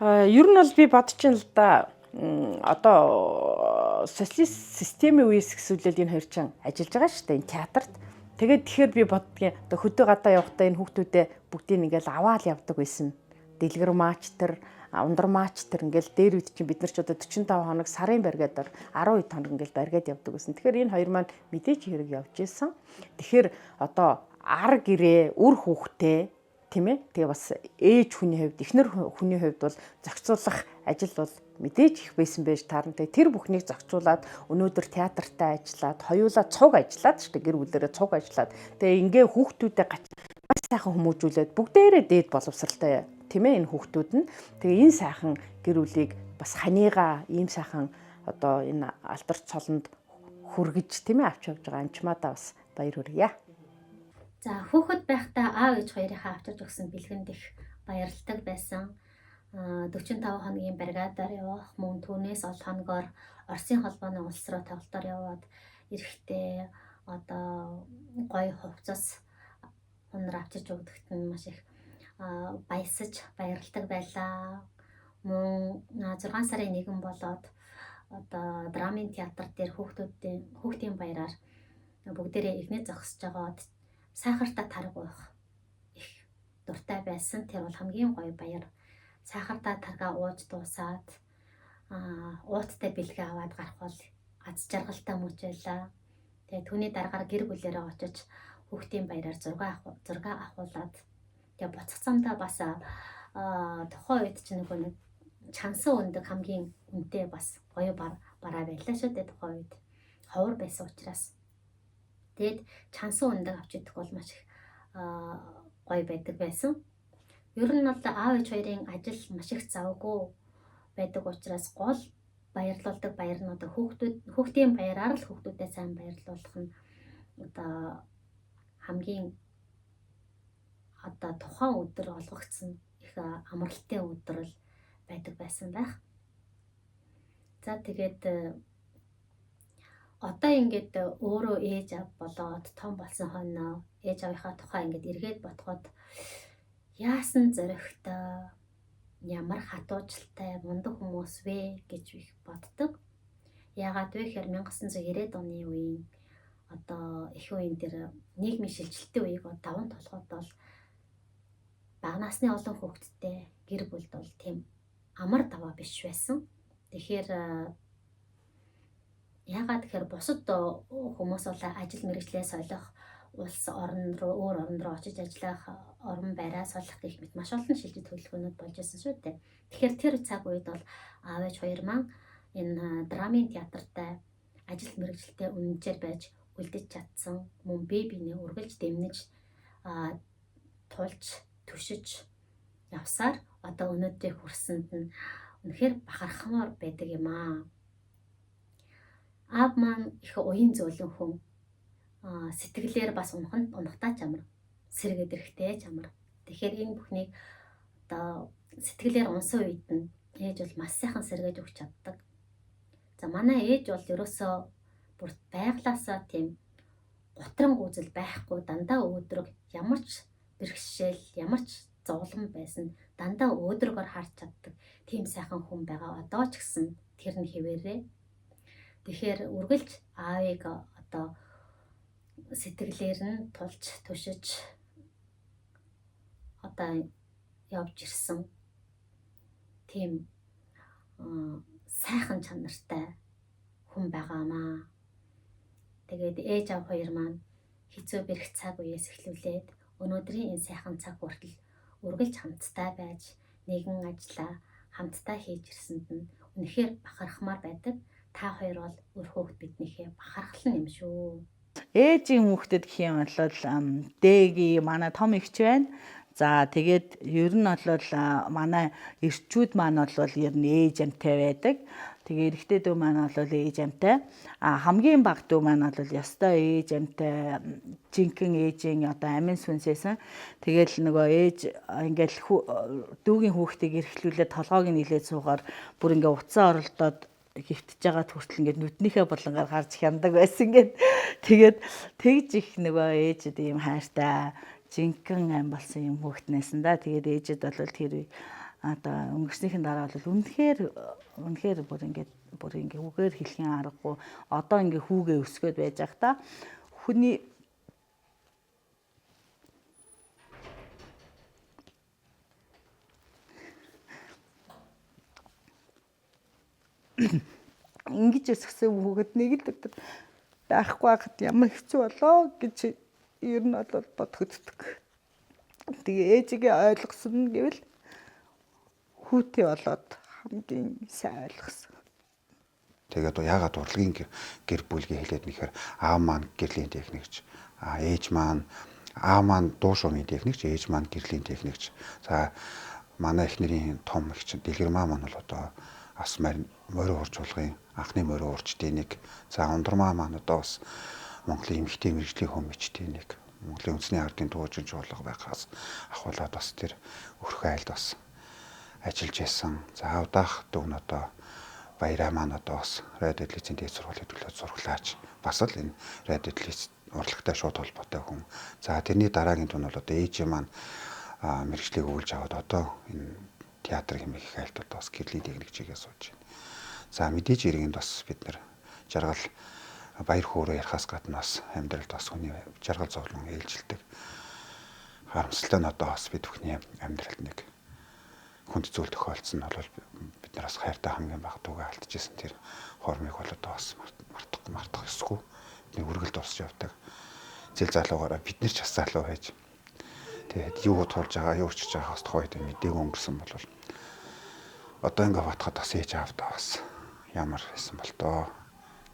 Ер нь бол би бодож байна л да. Одоо социалист системийн үеэс эхсүүлэл энэ хоёр чинь ажиллаж байгаа шүү дээ энэ театрт. Тэгээд тэгэхээр би боддгийн одоо хөдөө гадаа явахдаа энэ хүүхдүүдээ бүгдийг ингээл аваад явдаг байсан. Дэлгэр маач тэр, ундар маач тэр ингээл дээр үед чинь бид нар ч одоо 45 хоног сарын барьгаад 12 хоног ингээл барьгаад явдаг байсан. Тэгэхээр энэ хоёр маань мэдээж хэрэг явж исэн. Тэгэхээр одоо ар гэрээ үр хүүхдээ тийм ээ. Тэгээ бас ээж хүний хувьд, эхнэр хүний хувьд бол зохицуулах ажил бол мэдээж их байсан байж таарна. Тэгээ тэр бүхнийг зохицуулаад өнөөдөр театртаа ажиллаад, хоёулаа цуг ажиллаад шүү дээ. Гэр бүлээрээ цуг ажиллаад. Тэгээ ингээ хүүхдүүдээ маш сайхан хүмүүжүүлээд бүгдээрээ дээд боловсралтай тийм ээ энэ хүүхдүүд нь. Тэгээ энэ сайхан гэр бүлийг бас ханигаа ийм сайхан одоо энэ алдарч цолонд хүргэж тийм ээ авч явж байгаа анчмаадаа бас баяр хүргье. За хүүхэд байхдаа аав ээж хоёрынхаа авчирч өгсөн бэлгэнд их баярлдаг байсан. 45 хоногийн бригадаар явах, мөн түүнээс ол хоногоор Оросын холбооны улс руу тавалтаар яваад эрэхтэй одоо гоё хувцас унар авчирч өгдөгт нь маш их баясаж баярлдаг байлаа. Мөн 6 сарын 1 болоод одоо драмын театр дээр хүүхдийн баяраар бүгдээрээ игнээ зогсож байгаад сахартай тарг уух их дуртай байсан. Тэр бол хамгийн гоё баяр. Сахартай таргаа ууж дуусаад ууттай бэлгээ аваад гарах бол аз жаргалтай мөч байлаа. Тэгээ түүний дараагаар гэр бүлээрээ очиж хүүхдийн баяраар зураг авахуулаад тэгээ буцах замдаа бас тухайн үед ч нэг чансан өндөг хамгийн үнэтэй бас гоё бараа байлаа шүү дээ тухайн үед. Ховор байсан учраас. Тэгэд чансан өндөг авч идэх бол маш их гоё байдаг байсан. Ер нь бол аав ээж хоёрын ажил маш их завгүй байдаг учраас гол баярлуулдаг баяр нь одоо хүүхдийн баяраар л хүүхдүүдэд сайн баярлуулах нь одоо хамгийн одоо тухайн өдөр олгогдсон их амралтын өдөр л байдаг байсан байх. За тэгээд одоо ингээд өөрөө ээж аав болоод том болсон хойно ээж авийнхаа тухай ингээд эргээд бодоход яасан зоригтой ямар хатуужтай мундаг хүмүүс вэ гэж их боддог. Яагаад вэ гэхээр 1990-ад оны үеийн одоо их үеийн дээр нийгмийн шилжилтийн үеийг даван толгойд бол бага насны олон хүүхэдтэй гэр бүлд бол тийм амар даваа биш байсан. Тэгэхээр яагаад тэгэхээр бусад хүмүүс бол ажил мэргэжлээ солих, улс орон руу өөр орон руу очиж ажиллах, орон байраа солих гэх мэт маш олон шилжилт хөдөлгөөнүүд болж байсан шүү дээ. Тэгэхээр тэр цаг үед бол аав ээж хоёр маань энэ драмын театртай ажил мэргэжилтэд үнэнчээр байж үлдэж чадсан, мөн бие биенээ үргэлж дэмнэж тулж түшиж явсаар одоо өнөөдрийг хүрсэнд нь үнэхээр бахархмаар байдаг юм аа. Аав маань их уян зөөлөн хүн, сэтгэлээр бас унахтаа чамар, сэргээд эрэхтэй чамар. Тэгэхээр энэ бүхнийг одоо сэтгэлээр унсан үед нь ээж бол маш сайхан сэргээж өгч чаддаг. За манай ээж бол ерөөсөө бүр байглаасаа тийм гутран гүйцэл байхгүй, дандаа өөдрөг, ямар ч бэрхшээл, ямар ч зовлон байсан дандаа өөдрөгөр харж чаддаг тийм сайхан хүн байгаа. Одоо ч гэсэн тэр нь хэвээрээ. Тэгэхээр үргэлж аавыг одоо сэтгэлээр нь тулж түшиж одоо явж ирсэн тийм сайхан чанартай хүн байгаамаа. Тэгээд ээж аав хоёр маань хэцүү бэрх цаг үеэс эхлүүлээд өнөөдрийн энэ сайхан цаг хүртэл үргэлж хамтдаа байж нэгэн ажиллаа хамтдаа хийж ирсэнд нь үнэхээр бахархмаар байдаг. Та хоёр бол өөр хүүхэд биднийхээ бахархал юм шүү. Ээжийн хүүхдэд гэх юм бол дээги манай том ихч байна. За тэгээд ер нь бол манай эрчүүд маань бол ер нь ээж амтай байдаг. Тэгээ эрэгтэй дүү маань бол ээж амтай. Хамгийн бага дүү маань бол ёстой ээж амтай, жинхэнэ ээжийн одоо амин сүнсээсэн. Тэгэл нөгөө ээж ингээл дүүгийн хүүхдийг эрхлүүлээд толгойг нийлээд суугаар бүр ингээ утсаа оролдоод хөвтөж байгаа хүртэл ингээд нүднийхээ болонгаар харж хяндаг байсан ингээд. Тэгээд тэгж их нөгөө ээжэд ийм хайртай жинхэнэ ам болсон юм хүүхднээсэн да. Тэгээд ээжэд бол тэр одоо өнгөрснийхэн дараа бол үнэхээр бүр ингээ үгээр хэлхийн аргагүй одоо ингээ хүүгээ өсгөөд байж байгаа та хүний ингэж өсгсөн хүүхэд нэг л өдөр байхгүй байхад ямар хэцүү болоо гэж ер нь бол бодогддог. Тэгээ ээжигээ ойлгосон гэвэл хүүтэй болоод хамгийн сайн ойлгосон. Тэгээд яагаад урлагийн гэр бүлгээ хэлээд нэхэр аав маань гэрлийн техникч, ээж маань аав маань дуу шуумын техникч, ээж маань гэрлийн техникч. За манай эхнэрийн том эгч Дэлгэрмаа маань бол одоо бас морин уржуулгын анхны морин урчдын нэг. За ундрмаа маань одоо бас Монголын эмэгтэй мэргэжлийн хүн мичтийн нэг. Монголын үндэсний ардын дуучин чуулга байхаас ахуулаад бас тэр өрхөө айлд бас ажиллаж байсан. За удаах дүүн одоо баяраа маань одоо бас радио телевизийн дээд сургуулийн төлөө зураглаач. Бас л энэ радио телевиз урлагтай шууд холбоотой хүн. За тэрний дараагийн дүүн бол одоо ээж маань мэргэжлийг өвлж аваад одоо энэ театр хэмээх их айлтууд бас гэрлийн техникчигээ сууж байна. За мэдээж иргэнд бас бид нэр жаргал баяр хөөрөө ярихаас гадна бас амьдралд бас хүний жаргал зовлон ээлжилдэг. Харамсалтай нь одоо бас бид бүхний амьдралд нэг хүнд зүйл тохиолдсон нь бол бид нараас хайртай хамгийн бага дүүгээ алдчихсан тэр хормыг бол одоо бас мартах ёсгүй. Бидний үргэлж дурсаж явдаг. Зэл залуугаараа бид нар ч бас залуу байж тэгээд юу туулж байгаа, юу өчөж байгаа бас тухайд мдээгүй өнгөрсөн бол одоо ингээ батхад бас ээж аавдаа бас ямар байсан бол доо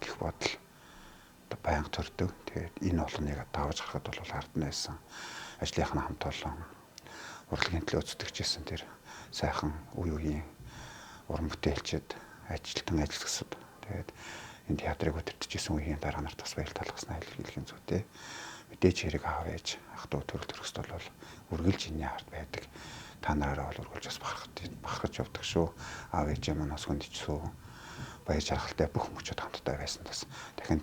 гэх бодол одоо байнга төрдөг. Тэгээд энэ болгоныг давж гарахад бол хардна байсан. Ажлынхаа хамт олон урлагийн төлөө зүтгэжсэн тэр сайхан үеийн уран бүтээлчд, ажилтан ажиллагсад тэгээд энэ театрыг өдөртөжсэн үеийн дараа нарт бас баяр талхаснаа хэлэх юм зүйтэй. Мэдээж хэрэг аав ээж ах トゥ төрөл төрөст бол үргэлж энэний ард байдаг. Та нараараа бол үргэлж бас бахархаж явдаг шүү. Аав ээж маань бас хүндчихсүү. Баяр жаргалтай бүх хүмүүжүүд хамтдаа байсан бас дахин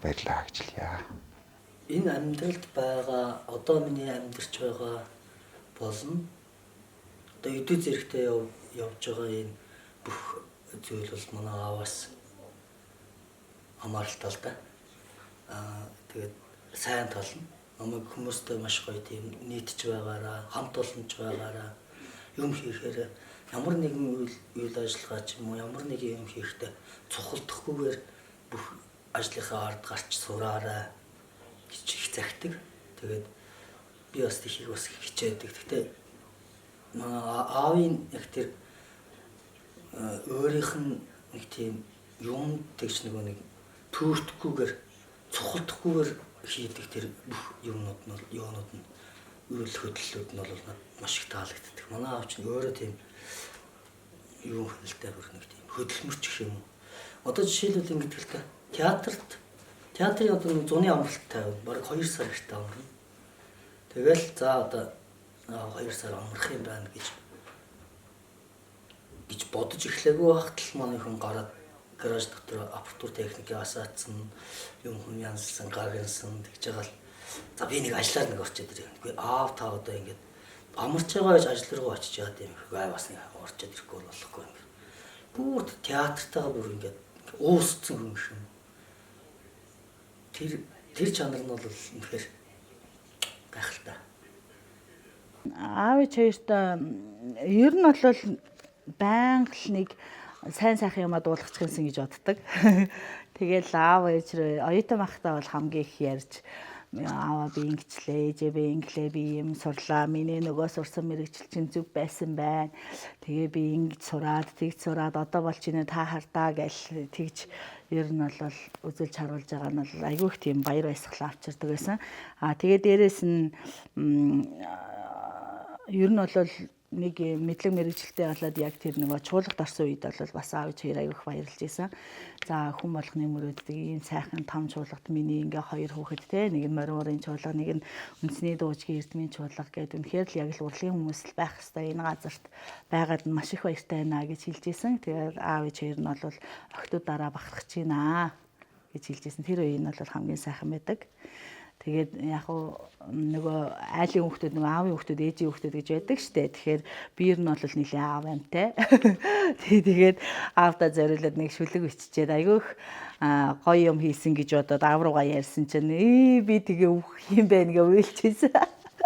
баярлалаа гэж хэлье. Энэ амьдралд байгаа одоо миний амьдарч байгаа болно. Одоо өдөө зэрэгтэй явж байгаа энэ бүх зүйл бол манай ааваас хамааралтай л да. Тэгээд сайн тал нь намайг хүмүүстэй маш гоё тийм нийтж байгаараа, хамт олонж байгаараа юм хийхээр ямар нэгэн үйл ажиллагаа ч юм уу ямар нэгэн юм хийхдээ цухалдахгүйгээр бүх ажлынхаа ард гарч сураарай гэж их захидаг. Тэгээд би бас тийхийг бас хичээдэг. Гэхдээ манай аавын яг тэр өөрийнх нь нэг тийм юм тэгж нэг төөртөхгүйгээр цухалдахгүйгээр хийдэг тэр бүх юмнууд нь үйл хөдлөлүүд нь бол маш их таалагддаг. Манай аав чинь өөрөө тийм юу хэлтэй бүр нэг тийм хөдөлмөрч гэх юм. Одоо жишээлбэл ингэж хэлдэг. Театрын одоо нэг зуны амралт тавина. Бараг 2 сар ихтэй амарна. Тэгэл за одоо 2 сар амрах юм байна гэж бодож эхлэегүй байхад л манай хүн гараад гараж дотор апартур техникийг асаацсан юм хүн янзсан гагнсан тэгж байгаа л за би нэг ажиллаар нэг орчод ирээ. Үгүй аав та одоо ингэж амарч байгаа гэж ажил руу очиж яад юм. Ай бас нэг орчод ирэхгүй болохгүй юм. Бүр театртайгаа бүр ингэж уусцсан хүн юм. Тэр чанар нь бол үнэхээр гайхалтай. Аав хоёртой ер нь бол байнга л нэг сайн сайхан юмаа дуулгачих юмсан гэж боддог. Тэгэл аав ээж оюутан байхдаа бол хамгийн их ярьж аава би ингэчлээ, ээжээ би инглээ, би юм сурлаа. Миний нөгөө сурсан мэргэжил чинь зүг байсан байна. Тэгээ би ингэж сураад, тэгж сураад одоо бол чиний та хардаа гэл тэгж ер нь бол үзүүлж харуулж байгаа нь бол айгүй их тийм баяр баясгалан авчирдаг байсан. Тэгээ дээрэс нь ер нь бол нэг мэдлэг мэргэжилтэй болоод яг тэр нөгөө чуулгад орсон үед бол бас аав ээж хоёр аяг их баярлж байсан. За хүн болгоны мөрөөддөг ийм сайхан том чуулгад миний ингээ 2 хүүхэд те нэг нь морин урын чуулга, нэг нь үндэсний дуучгийн эрдмийн чуулга гэдэг үнэхээр л яг л урлагийн хүмүүс л байх хэвээр энэ газарт байгаад маш их баяртай байна гэж хэлж байсан. Тэгээд аав ээж хоёр нь бол охтууд дараа бахархаж байна гэж хэлж байсан. Тэр үеийн нь бол хамгийн сайхан байдаг. Тэгээд яг хуу нөгөө айлын хүүхдүүд нөгөө аавын хүүхдүүд ээжийн хүүхдүүд гэж байдаг штэ. Тэгэхээр би ер нь бол нэлээ аав амтай. Тэгээд аавдаа зориулаад нэг шүлэг биччихээд айгүйх гоё юм хийсэн гэж бодоод аав руугаа ярьсан чинь би тэгээ үхэх юм байна гэж уйлчихсан.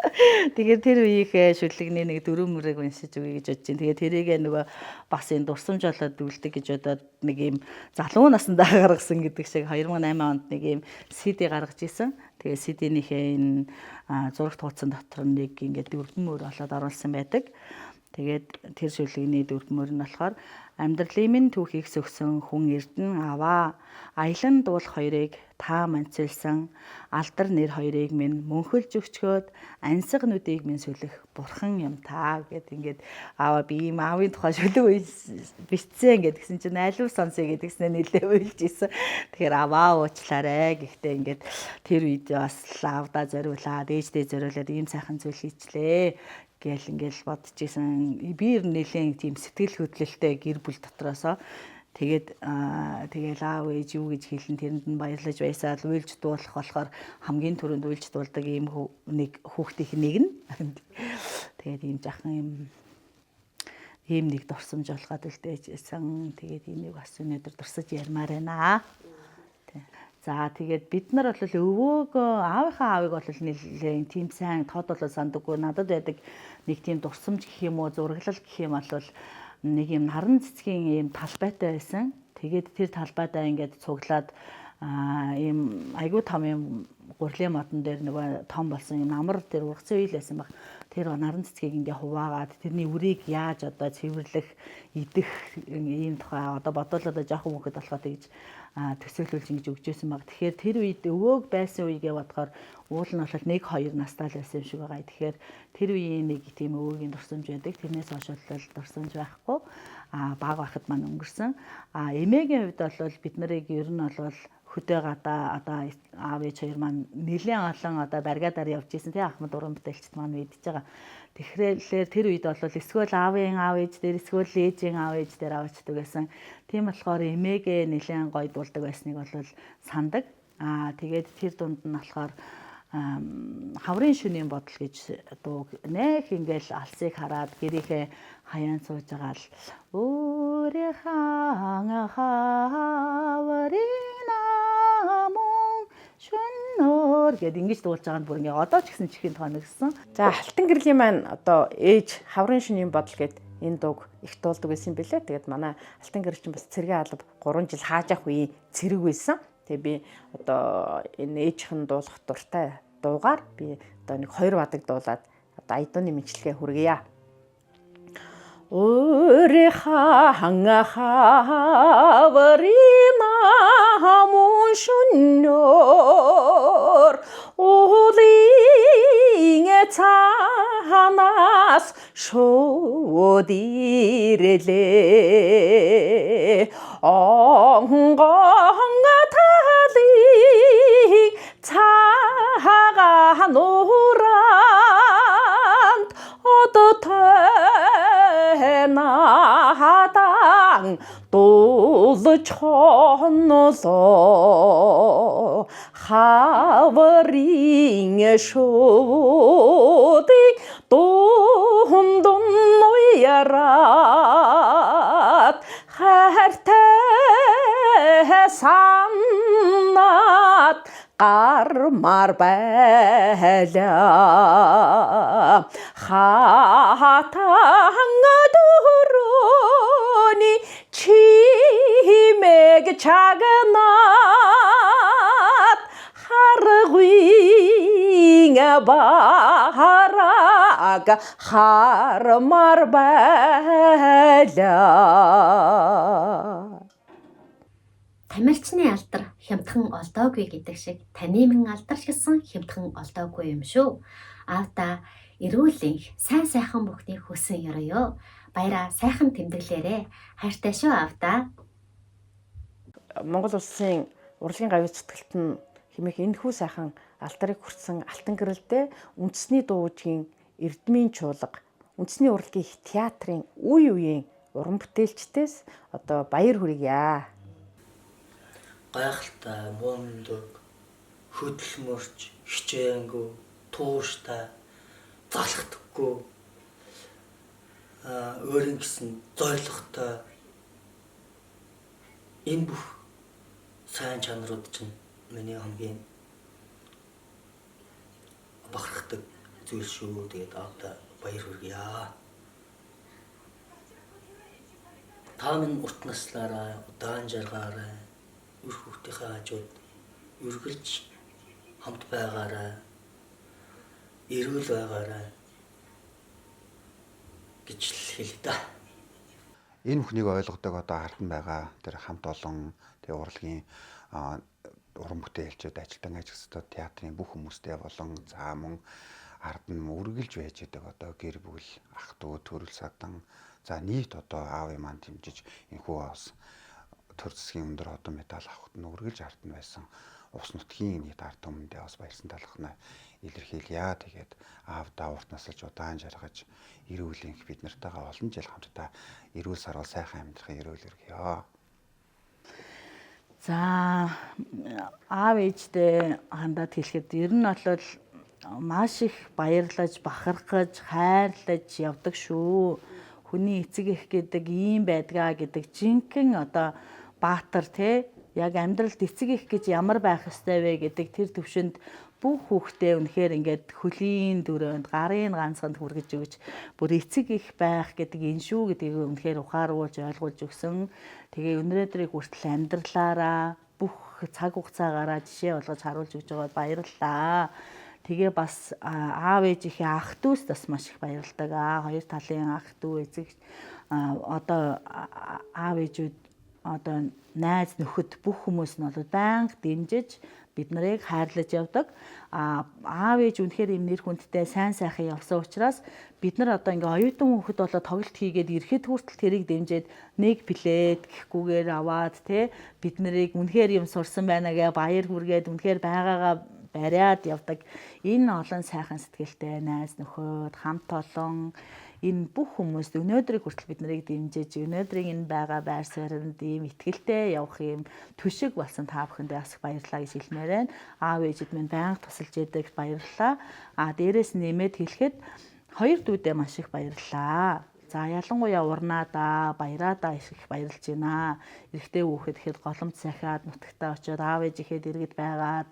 Тэгэхээр тэр үеийнхээ шүлэгний нэг дөрөв мөрөг уншиж өгье гэж бодож байна. Тэгээ тэрийгээ нөгөө бас энэ дурсамж болоод үлдэх гэж бодоод нэг юм залуу насндаа гаргасан гэдэг шиг 2008 онд нэг юм CD гаргаж исэн. Тэгээ CD-нийхээ энэ зурагт хуудсан дотор нэг ингээд дөрвөн мөр болоод оруулсан байдаг. Тэгээд тэр шүлэгний дөрвөн мөр нь болохоор амьдралын минь түүхийг сөгсөн хүн эрдэн аваа аялан дуулах хоёрыг та манцилсан алдар нэр хоёрыг минь мөнхөлж өгчгөөд ансаг нүдийг минь сүлэх бурхан юм та гэд ингээд аваа би ийм аавын тухай шүлэг бичсэн ингээд гэсэн чинь айлуу сонсъё гэдгснээ нэлээ уйлж исэн. Тэгэхээр аваа уучлаарай гэхдээ ингээд тэр үед бас аавдаа зориулаад ээждээ зориулаад ийм сайхан зүйл хийчлээ гэл ингээл бодож исэн. Би ер нь нэлээд тийм сэтгэл хөдлөлтэй гэр бүл дотроосоо тэгээд тэгэл аав ээж юу гэж хэлэн тэрэнд нь баярлаж байсаад уйлж дуулах болохоор хамгийн түрүүнд уйлж дуулдаг ийм нэг хүүхдийнх нэг нь тэгээд ийм жахан ийм нэг дурсамж болгоод үлдээжсэн. Тэгээд энийг бас өнөөдөр дурсаж ярмаар байна. За тэгээд бид нар бол өвөөгөө аавынхаа аавыг бол нэлээд тийм сайн тод бол сандаггүй надад байдаг нэг тийм дурсамж гэх юм уу зураглал гэх юм бол нэг юм наран цэцгийн юм талбайтай байсан. Тэгээд тэр талбайдаа ингээд цуглаад ийм айгуу том юм гурлийн модон дээр нөгөө том болсон юм амар тэр ургацсан үйл байсан баг. Тэр наран цэцгийг ингээ хуваагаад тэрний үрийг яаж одоо цэвэрлэх, идэх ийм тухай одоо бодвол одоо жоохон хүүхэд болохоо тэгж төсөөлүүлж ингэж өгчээсэн баг. Тэгэхээр тэр үед өвөөг байсан үегээ бодохоор уул нь бол 1-2 настай л байсан юм шиг байгаа. Тэгэхээр тэр үеийн нэг тийм өвөөгийн дурсамж байдаг. Тэрнээс хойш бол дурсамж байхгүй. Баг байхад маань өнгөрсөн. Эмээгийн хувьд бол бид нарыг ер нь бол хөдөө гадаа одоо аав ээж хоёр маань нэлээд олон одоо баргадаар явж исэн тий ахмад уран бүтээлчд маань мэдж байгаа. Тэгэхээр тэр үед бол эсвэл аавын аав ээж дээр эсвэл ээжийн аав ээж дээр аваачдаг байсан. Тийм болохоор эмээгээ нэлээд гоё дуулдаг байсныг бол сандаг. Тэгээд тэр дунд нь болохоор хаврын шөнийн бодол гэж дуу нэх ингээл алсыг хараад гэрийнхээ хаяан сууж байгаа л өөрийнхөө хаврын амун шөнөөр гэд ингэж дуулж байгаа нь бүр ингээ одоо ч гэсэн чихийн тоногсон. За алтан гэрлийн маань одоо ээж хаврын шөнийн бодол гэд энэ дууг их дуулдаг байсан бэлээ. Тэгээд манай алтан гэр чинь бас цэргийн алба 3 жил хааж авах үеийн цэрэг байсан. Тэгээ би одоо энэ ээжийнхэн дуулах дуртай дуугаар би одоо нэг 2 бадаг дуулаад одоо айдууны мэдлэгээ хүргье. Өөрийнхөө хаврын амун шөнөөр уулын цаанаас шууд ирлээ. Онгон талыг цагаан нууранд одоо надан дуулж хонолоо хаврын шуудыг дундун уяраад хайртай санаад гармаар байлаа хатан дөрөний чимэг чагнаад харгуйн бараг хармаар байлаа. Тамирчны алдар хямдхан олдоогүй гэдэг шиг таны минь алдар гэсэн хямдхан олдоогүй юм шүү. Аавда эрүүл сайн сайхан бүхнийг хүсэн ёроё. Баяраа сайхан тэмдэглээрээ. Хайртай шүү аавда. Монгол улсын урлагийн гавьяа цэцгэлт нь хэмээх энэхүү сайхан алдарыг хүртсэн алтан гэрэлдээ үндэсний дуужийн эрдмийн чуулга, үндэсний урлагийн их театрын үе үеийн уран бүтээлчдээс одоо баяр хүргье. Гайхалтай, мундаг, хөдөлмөрч, хичээнгүй, тууштай, залхдаггүй, өөрийн гэсэн зоригтой энэ бүх сайн чанарууд чинь миний хамгийн бахархдаг зүйл шүү. Тэгээд аавда баяр хүргье. Та минь урт наслаараа, удаан жаргаараа, үр хүүхдийнхээ хажууд үргэлж хамт байгаарай, эрүүл байгаарай гэж хэлээ да. Энэ бүхнийг ойлгодог одоо ард нь байгаа тэр хамт олон тэр урлагийн уран бүтээлчид, ажилтан ажигчдод, театрын бүх хүмүүстэй болон за мөн ард нь үргэлж байж байгаа одоо гэр бүл, ах дүү, төрөл садан за нийт одоо аавын маань дэмжиж энэхүү бас төр засгийн өндөр одон медаль авахд нь үргэлж ард нь байсан ус нутгийн нийт ард түмэндээ бас баярсан талхнаа илэрхийлье. Тэгээд аавдаа урт насалж удаан жаргаж эрүүл инх бид нартайгаа олон жил хамтдаа эрүүл сарвал сайхан амьдрахын эрүүл өргөё. За аав ээжтэй хандаад хэлэхэд ер нь бол маш их баярлаж, бахархаж, хайрлаж явдаг шүү. Хүний эцэг эх гэдэг ийм байдгаа гэдэг жинхэнэ одоо баатар те яг амьдралд эцэг эх гэж ямар байх ёстой вэ гэдэг тэр төвшөнд бүх хүүхдээ үнэхээр ингээд хөлийн дөрөөнд гарын ганцханд хүргэж өгч бүр эцэг эх байх гэдэг энэ шүү гэдгийг үнэхээр ухааруулж ойлгуулж өгсөн. Тэгээ өнөөдрийг хүртэл амьдралаараа бүх цаг хугацаагаараа жишээ болгож харуулж өгж байгаад баярлалаа. Тэгээ бас аав ээжийнхээ ах дүүс бас маш их баярлдаг. Хоёр талын ах дүү эцэг одоо аав ээжүүд одоо найз нөхөд бүх хүмүүс нь бол байнга дэмжиж бид нарыг хайрлаж явдаг. Аав ээж үнэхээр юм нэр хүндтэй сайн сайхан явсан учраас бид нар одоо ингээ оюутан хүүхэд болоо тоглолт хийгээд ирэхэд хүртэл тэрийг дэмжиж нэг плед гэхгүйгээр аваад те бид нарыг үнэхээр юм сурсан байна гэ баяр хүргээд үнэхээр байгаагаа бариад явдаг. Энэ олон сайхан сэтгэлтэй найз нөхөд хамт олон энэ бүх хүмүүст өнөөдрийг хүртэл бид нарыг дэмжиж өнөөдрийн энэ байгаа байр суурьнд ийм ихтгэлтэй явах юм түшиг болсон та бүхэндээ бас баярлалаа гэж хэлмээр байна. Аав ээжид минь байнга тусалж яадаг баярлалаа. Дээрээс нэмээд хэлэхэд хоёр дүүдээ маш их баярлалаа. За ялангуяа урнаадаа, баяраадаа их баярлж байна. Эрэгтэй хүүхэд ихэд голомт сахиад нутагтаа очиод аав ээжихэд иргэд байгаад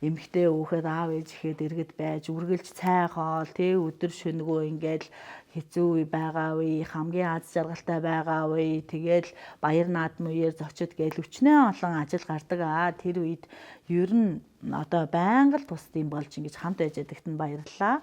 эмэгтэй хүүхэд аав ээжихэд иргэд байж үргэлж цай хоол тэ өдөр шөнөгөө ингээл хэцүү үе байгаа үе хамгийн аз жаргалтай байгаа үе тэгэл баяр наадам үеэр зочид гээл өчнөө олон ажил гардаг. Тэр үед ер нь одоо байнга л тусд юм болж ингэж хамт байж ядагт нь баярлалаа.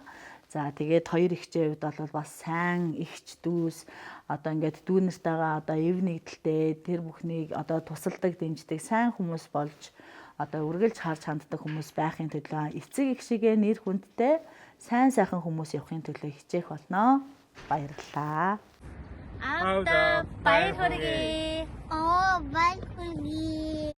За тэгээд хоёр ихчийн хувьд бол бас сайн ихч дүүс одоо ингээд дүү нартайгаа одоо эв нэгдэлтэй тэр бүхнийг одоо тусалдаг дэмждэг сайн хүмүүс болж одоо үргэлж харж ханддаг хүмүүс байхын төлөө эцэг их шигээ нэр хүндтэй сайн сайхан хүмүүс явахын төлөө хичээх болно. Баярлалаа. Аавда баяр хүргэе. Баяр хүргэе.